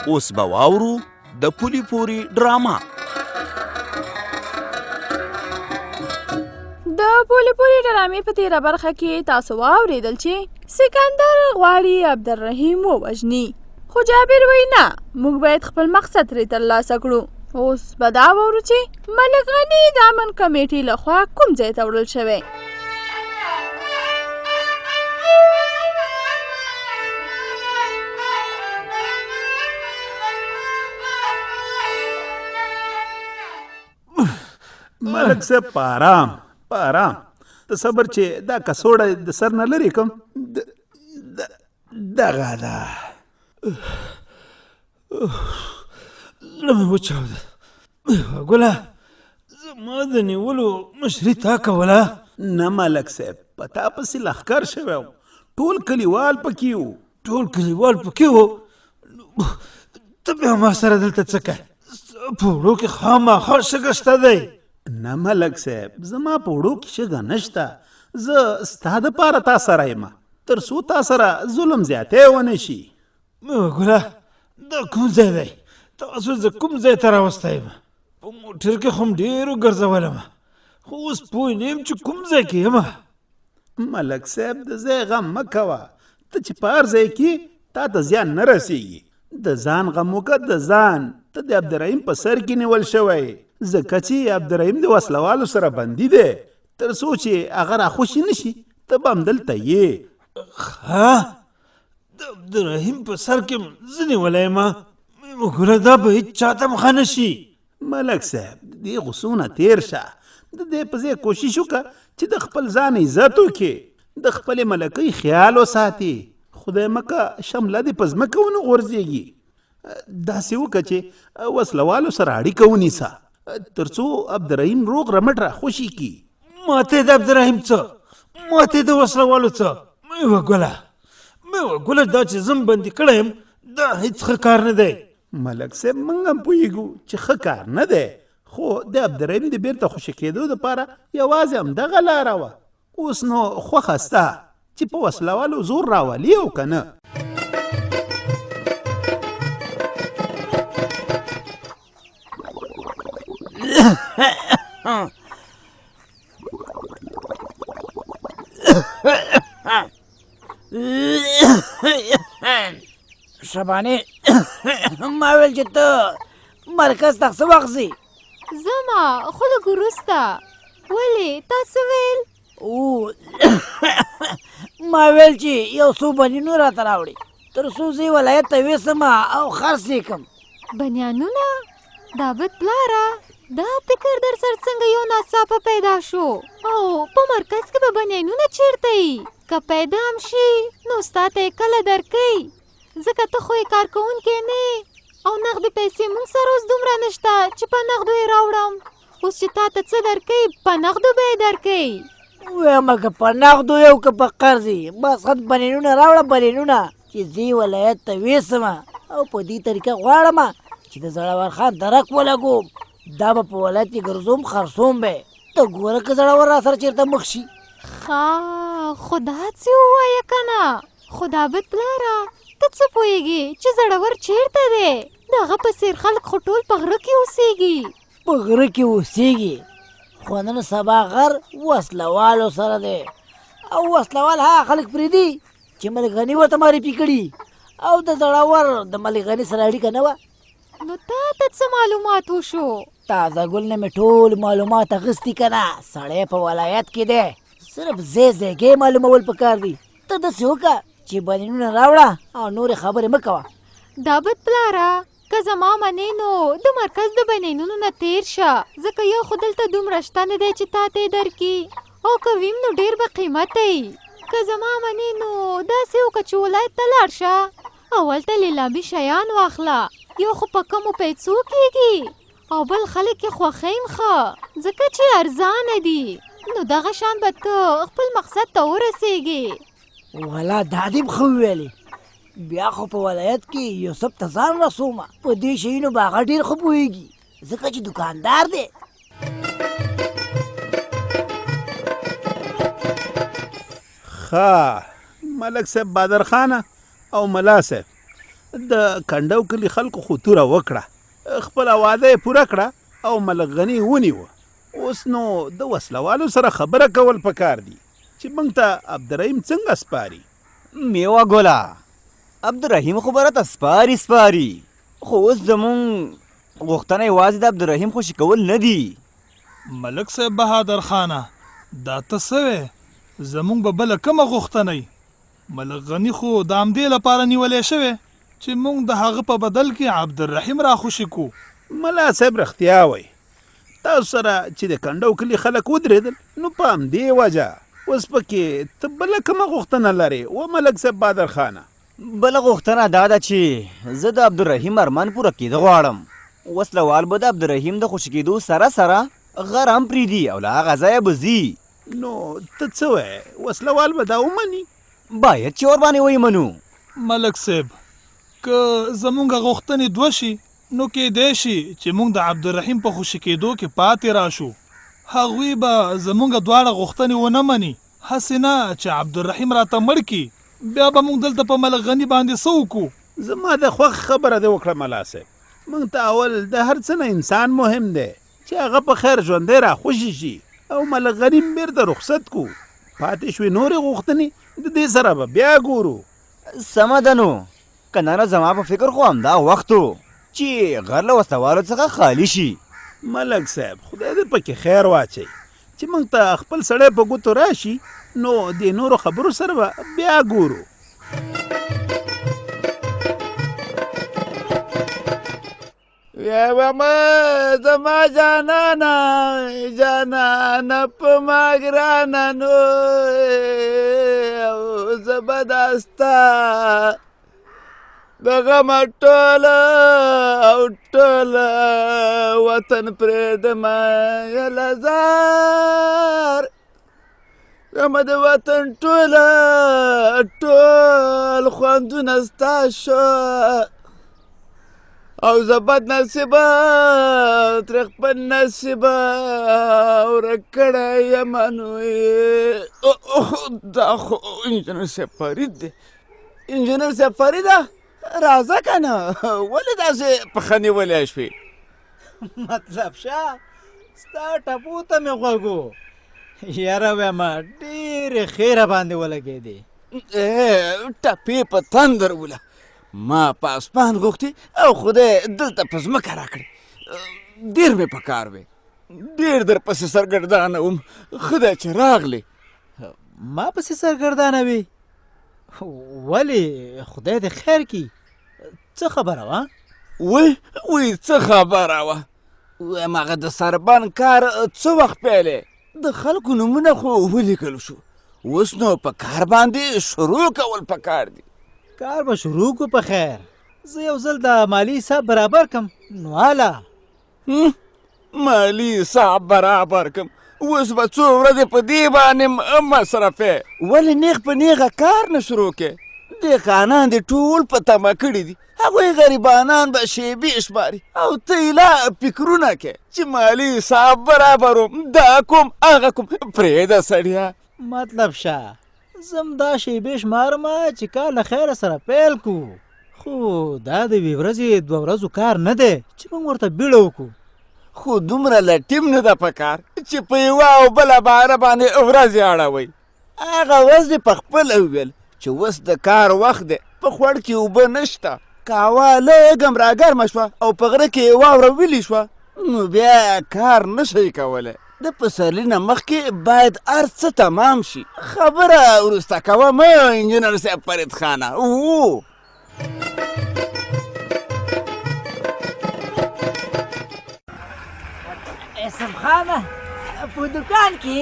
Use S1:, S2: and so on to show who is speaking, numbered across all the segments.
S1: اوس به واورو د پولي پوري ډراما.
S2: د پولي پوري ډرامې په تیره برخه کې تاسو واورېدل چې سکندر غواړي عبدالرحیم ووژني، خو جابر وایي نه، موږ باید خپل مقصد ترې ترلاسه کړو. اوس به دا واورو چې ملک غني د امن کمیټې لخوا کوم ځای ته وړل شوی.
S3: ملک صاحب په آرام ته صبر چې دا کڅوړه د سر نه لرې کوم. دغه ده زړه مې وچاوده. ګله زما د نیولو مشري تا کوله؟ نه ملک صاحب، په تا پسې لښکر شوی و، ټول کلیوال پکې وو. ته بیا ما سره دلته څه کوې؟ په وړو کې خامخا شګه شته دی. نه ملک صاحب، زما په وړو کې شګه نشته، زه ستا دپاره تا سره یم تر څو تا سره ظلم زیاتی ونه شي. ګله دا کوم ځای دی؟ تاسو زه کوم ځای ته راوستی یم؟ په موټر کې خو م ډېرو ګرځولم، خو اوس پوه نه یم چې کوم ځای کې یم. ملک صاحب د ځای غم مه کوه، ته چې په هر ځای کې تا ته زیان نه رسېږي. د ځان غم وکړه، د ځان. ته د عبدالرحیم په سر کې نیول شوی، ځکه چې عبدالرحیم د وسلوالو سره بندي دی، تر څو چې هغه راخوشي نه شي ته به همدلته یې. د عبدالرحیم په سر کې زه نیولی یم، ګوره دا به هېڅ چاته مخه نه شي. ملک صاحب د دې غوسو نه تېر شه، د دې په ځای کوشش وکړه چې د خپل ځان عزت وکړې، د خپلې ملکۍ خیال وساتې. خدای مکه شمله دې په ځمکه ونه غورځېږي. داسې وکړه چې وسلوالو سره اړیکه ونیسه تر څو عبدالرحیم روغ رمټ راخوشي کړي. ماته د عبدالرحیم څه، ماته د وسلوالو څه؟ مې وګوله دا چې زم بندي کړی یم دا هېڅ ښه کار نه دی. ملک صاحب موږ هم پوهېږو چې ښه کار نه دی، خو د عبدالرحیم د بیرته خوشي کېدو دپاره یوازې همدغه لاره وه. اوس نو خوښه سته چې په وسلوالو زور راولي او که نه.
S4: شبانې ما ویل چې ته مرکز ته څه وخت ځې؟
S2: زما خو لږ وروسته. ولې تا څه ویل؟
S4: ما ویل چې یو څو بنینو راته راوړې تر څو زه ولایت ته ویسمه او خرڅ یې کړم.
S2: بنیانونه؟ دا بد پلاره، دا فکر در سر څنګه یو ناڅاپه پیدا شو؟ او په مرکز کې به بنیانونه چیرته یي؟ که پیدا هم شي نو ستا ته یې کله درکوي؟ ځکه ته خو یې کار کوونکی نه او نغدې پیسې موږ سره اوس دومره نشته چې په نغدو یې راوړم. اوس چې تا ته څه درکوي په نغدو به یې درکوي.
S4: ویمه که په نغدو یو که په قرض یې، بس خد بنینونه راوړه، بنینونه چې زه ولایت ته ویسمه او په دې طریقه غواړم چې د زړور خان درک ولګوم. دا به په ولایت کې ګرځوم خرڅوم به. ته ګوره که زړور را سره چېرته مخ شي.
S2: خو داسې ووایه که نه. خو دا بد پلاره ته څه پوهېږې چې زړور چېرته دی؟ د هغه په څېر خلک خو ټول په غره کې اوسېږي.
S4: په غره کې اوسېږي، خو نن سبا غر وسلوالو سره دی، او وسلوال هغه خلک پرېږدي چې ملک غني ورته معرفي کړي، او د زړور د ملک غني سره اړیکه نه وه.
S2: نو تا ته څه معلومات وشو؟
S4: تازه ګل نه مې ټول معلومات اخیستي که نه. سړی په ولایت کې دی، صرف ځای معلومول پکار دي. ته داسې وکړه چې بنینونه راوړه او نورې خبرې مه کوه.
S2: دا بد پلاره که زما منې نو د مرکز د بنینونو نه تېر شه، ځکه یو خو دلته دومره شته نه دی چې تا ته یې درکړي، او که ویم نو ډېر به قیمته یي. که زما منې نو داسې وکړه چې ولایت ته لاړ شه، اول ته لیلامي شیان واخله، یو خو په کمو پیسو کېږي او بل خلک یې خوښویم ښه ځکه چې ارزانه دي. نو دغه شان به ته خپل مقصد ته ورسېږې.
S4: والا دا دې ښه وویلې. بیا خو په ولایت کې یوسف ته ځان رسومه، په دې شیونو به هغه ډېر ښه پوهېږي ځکه چې دوکاندار دی.
S3: ښه ملک صاحب، بادر خانه او ملا صاحب، د کنډو کلي خلکو خو توره وکړه، خپله واده یې پوره کړه او ملک غني ونیوه. اوس نو د وسلوالو سره خبره کول پکار دي چې موږ ته عبدالرحیم څنګه سپاري.
S5: میوه ګله عبدالرحیم خو به راته سپاري خو اوس زمونږ غوښتنه یوازې د عبدالرحیم خوشي کول نه دي.
S6: ملک صاحب بهادر خانه دا ته څه وې؟ زمونږ به بله کومه غوښتنه وي؟ ملک غني خو د همدې لپاره نیولی شوی چې موږ د هغه په بدل کې عبدالرحیم را خوشي کو.
S3: ملا صاحب رښتیا وایي، تاسو سره چې د کنډو کلي خلک ودرېدل نو په همدې وجه. اوس پکې ته بله کومه غوښتنه لرې و ملک صاحب بهادر خانه؟
S5: بله غوښتنه دا ده چې زه د عبدالرحیم ارمان پوره کېده غواړم. وسلوال به د عبدالرحیم د خوشي کېدو سره سره غر هم پرېږدي او له هغه ځایه به ځي.
S3: نو ته څه وایې، وسلوال به دا ومني؟
S5: باید چې ورباندې ویمنو.
S6: ملک صاحب که زمونږ غوښتنې دوه شي نو کېدی شي چې موږ د عبدالرحیم په خوشي کېدو کې پاتې راشو. هغوی به زمونږ دواړه غوښتنې ونه مني، هسې نه چې عبدالرحیم راته مړ کړي بیا به موږ دلته په ملک غني باندې څه وکړو.
S3: زما د خوښ خبره دې وکړه ملا صاحب. موږ ته اول د هر څه نه انسان مهم دی چې هغه په خیر ژوندی را خوشي شي او ملک غني بیرته رخصت کو. پاتې شوې نورې غوښتنې د دې سره به بیا ګورو.
S5: سمه ده نو که نه زما په فکر خو همدا وخت و چې غر له وسلوالو څخه خالی شي.
S3: ملک صاحب خدای دې پکې خیر واچي چې موږ ته خپل سړی په ګوتو راشي نو د نورو خبرو سره به بیا ګورو.
S7: ویوامه زما جانانه په ما ګرانه نو زه به دا ستا د غمه ټوله او ټوله وطن پرېږدمه یله زار غمه د وطن ټول خوندونه ستا شو او زه بد نصیبه ترې خپل نصیبه ورک کړی یمه نو دا خو انجینر صاحب فرید دی. انجینر صاحب فریده راځه که نه ولې داسې پښه نیولی شوې؟
S4: مطلب شه ستا ټپو ته مې غوږ و. یاره ویمه ډېرې خیره باندې ولګېدې.
S7: ټپې په تندر وله ما په اسمان غوښتې او خدای دلته په ځمکه راکړې. ډېر مې په کار وې، ډېر درپسې سرګردانه وم، خدای چې راغلې.
S4: ما پسې سرګردانه وې؟ ولې خدای دې خیر کړي، څه خبره وه؟
S7: وی څه خبره وه؟ وایم هغه د سربند کار څه وخت پیلې؟ د خلکو نومونه خو ولیکل شو، اوس نو په کار باندې شروع کول پکار دي.
S4: کار به شروع کو په خیر. زه یو ځل د مالی حساب برابر کم نو حاله
S7: مالی حساب برابر کم اوس به څو ورځې په دې باندې مصرفې. ولې نیغ په نیغه کار نه شروع کې؟ دهقانان دې ټول په تمه کړي دي، هغوی غریبانان به شیبې شماري او ته یې لا فکرونه کې چې مالي حساب برابروم دا کوم هغه کوم. پرېږده سړیه.
S4: مطلب شه زم دا شیبې شمارم چې کار له خیره سره پیل کو، خو دا د یوې ورځې دوه ورځو کار نه دی چې موږ ورته بیړه وکړو.
S7: خو دومره لټیم نه ده په کار چې په یوه او بله باره باندې ورځې اړوئ. هغه ورځ دې په خپله وویل چې اوس د کار وخت دی، په خوړ کې اوبه نشته، قهوه لږم راګرمه شوه او په غره کې واوره ویلې شوه، نو بیا کار نه شئ کولی. د پسرلي نه مخکې باید هر څه تمام شي. خبره وروسته کوه مه انجینر صاحب فرید خانه.
S4: اسم خانه په دکان کې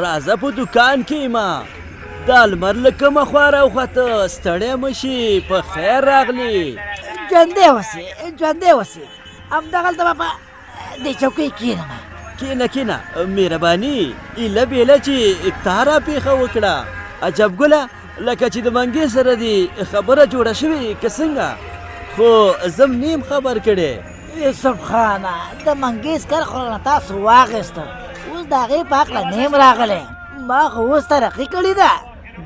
S8: راځه په دکان کې ما دا لمر له کومه خوا راوخته، ستړی مه شي، په خیر راغلې.
S4: ژوندی اوسې همدغلته به په دې چوکۍ کښېنمه.
S8: کښېنه مهرباني ایله بیله چې تا را پېښه وکړه. عجب ګله لکه چې د منګې سره دې خبره جوړه شوې که څنګه؟ خو زم نیم خبر کړی.
S4: یوسف خانه د منګیز کار خو نه تاسو واخیسته، اوس د هغې په هکله نیم راغلی. ما خو اوس ترقي کړې ده.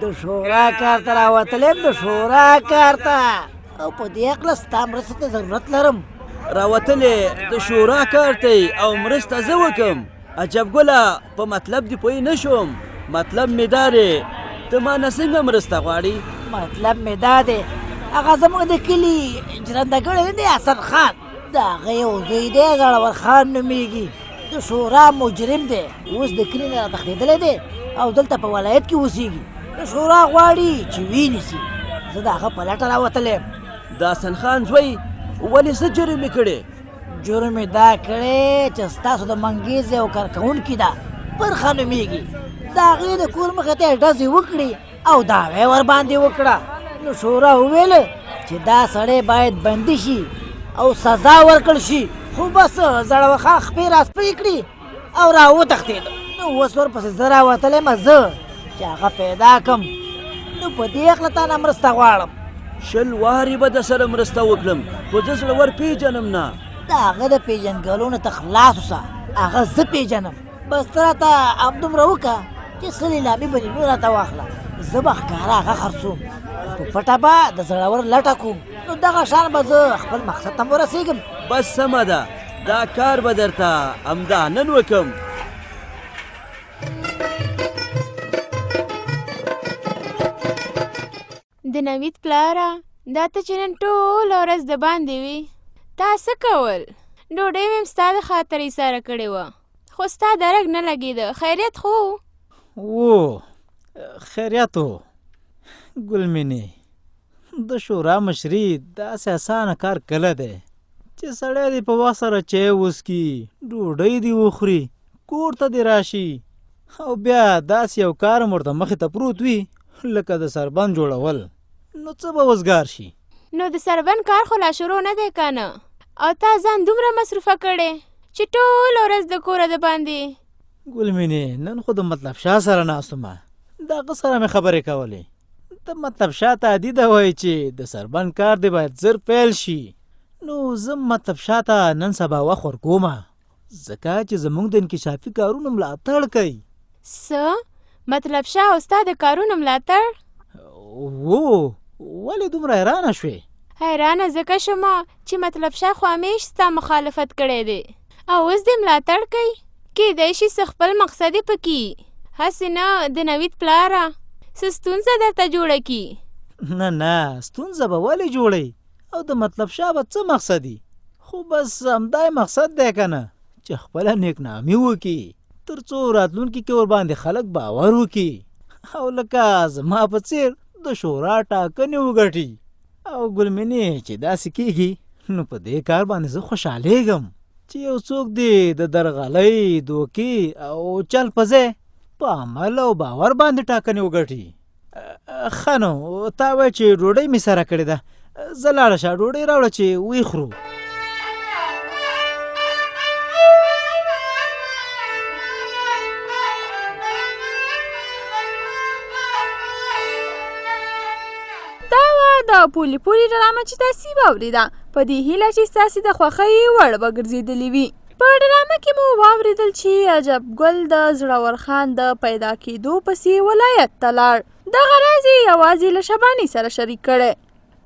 S4: د شورا کار ته راوتلم، د شورا کار ته، او په دې هکله ستا مرستې ته ضرورت لرم.
S8: راوتلې د شورا کار ته او مرسته زه وکم. عجب ګله په مطلب دې پوه نه شوم. مطلب مې دا دی ته ما نه څنګه مرسته غواړې؟
S4: مطلب مې دا دی هغه زموږ د کلي جرنده کړی دی حسن خان، د هغه یو زوی دی زړور خان نومیږي، د شورا مجرم دی، اوس د کلي نه راتښتېدلی دی او دلته په ولایت کې اوسېږي. د شورا غواړي چې وینیسي. زه د هغه په لټه راوتلی یم.
S8: د حسن خان زوی ولې څه جرم یې کړی؟
S4: جرم یې دا کړی چې ستاسو د منګیز یو کارکوونکي ده برخه نومیږي، د هغې د کور مخې ته یې ډزې وکړي او دعوه یې ورباندې وکړه. نو شورا وویل چې دا سړی باید بندي شي او سزا ورکړل شي، خو بس زړور خان خپې راسپړې کړي او راوتښتېد. نو اوس ورپسې زه راوتلی یم زه چې هغه پیدا کړم. نو په دې هکله تا نه مرسته غواړم.
S8: 20 وارې به د سره مرسته وکړم، خو زه زړور پیژنم نه.
S4: د هغه د پیژنګلو نه ته خلاص اوسه، هغه زه پیژنم. بس ته راته همدومره وکړه چې څه لیلامي بنینو راته واخله، زه به ښکاره هغه خرڅوم، په پټه به د زړور لټه کوم. نو دغه شان به زه خپل مقصد ته ورسېږم.
S8: بس سمه ده، دا کار به درته همدا نن وکم.
S2: د نوید پلاره دا ته چې نن ټوله ورځ د باندې وي تا څه کول؟ ډوډۍ مې ستا د خاطرې سره کړې وه، خو ستا درک نه لګېده. خیریت خو
S3: و خیریت و ګلمینې، د شورا مشري داسې اسانه کار کله دی چې سړی دې په وخت سره چای وڅکي، ډوډۍ دې وخوري، کور ته دې راشي، او بیا داسې یو کار هم ورته مخې ته پروت وي لکه د سربند جوړول. نو څه به وزګار شي؟
S2: نو د سربند کار خو لا شروع نه دی که نه؟ او تا ځان دومره مصروفه کړې چې ټوله ورځ د کوره د باندې.
S3: ګلمینې نن خو د مطلب شاه سره ناست وم، د هغه سره مې خبرې کولې. د مطلب شاه ته عادي ده وایي چې د سربند کار دی باید زر پیل شي. نو زه مطلب شاه ته نن سبا وخت ورکومه، ځکه چې زموږ د انکشافي کارونو ملاتړ کوي.
S2: څه؟ مطلب شاه او ستا د کارونو ملاتړ؟
S3: ولې دومره حیرانه شوې؟
S2: حیرانه ځکه شومه چې مطلب شاه خو همیش ستا مخالفت کړی دی او اوس دې ملاتړ کوي. کیدای شي څه خپل مقصد یې پکې هسې نه د نوید پلاره څه ستونزه درته جوړه کي؟
S3: نه ستونزه به ولې جوړی؟ او د مطلب شاه به څه مقصدي؟ خو بس همدا مقصد دی که نه چې خپله نیکنامي وکړي، تر څو راتلونکي کې ورباندې خلک باور وکړي او لکه زما په څېر د شورا ټاکنې وګټي. او ګلمینې چې داسې کېږي نو په دې کار باندې زه خوشحالېږم چې یو څوک دې د درغلۍ، دوکې او چل په ځای په عمل او باور باندې ټاکنې وګټي. ښه نو تا وایه چې ډوډۍ مې سره کړې ده، زه لاړه شه ډوډۍ راوړه چې ویې خورو.
S9: د پولی پولی ډرامه چې تاسې واورېده په دې هیله چې ستاسې د خوښۍ وړ به ګرځېدلې وي. په ډرامه کې مو واورېدل چې عجب ګل د زړور خان د پیدا کېدو پسې ولایت ته لاړ. دغه راز یې یوازې له شباني سره شریک کړی.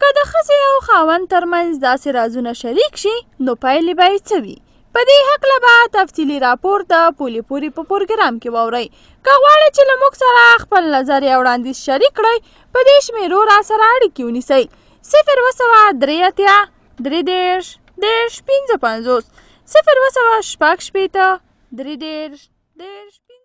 S9: که د ښځې او خاوند ترمنځ داسې رازونه شریک شي نو پایلې به یې څه وي؟ په دې هکله به تفصیلي راپور د پولی پوری په پروګرام کې واورئ. که غواړئ چې له موږ سره خپل نظر یا وړاندیز شریک کړئ په دې شمېرو را سره اړیکې ونیسئ: 020-333-55 020-660-333.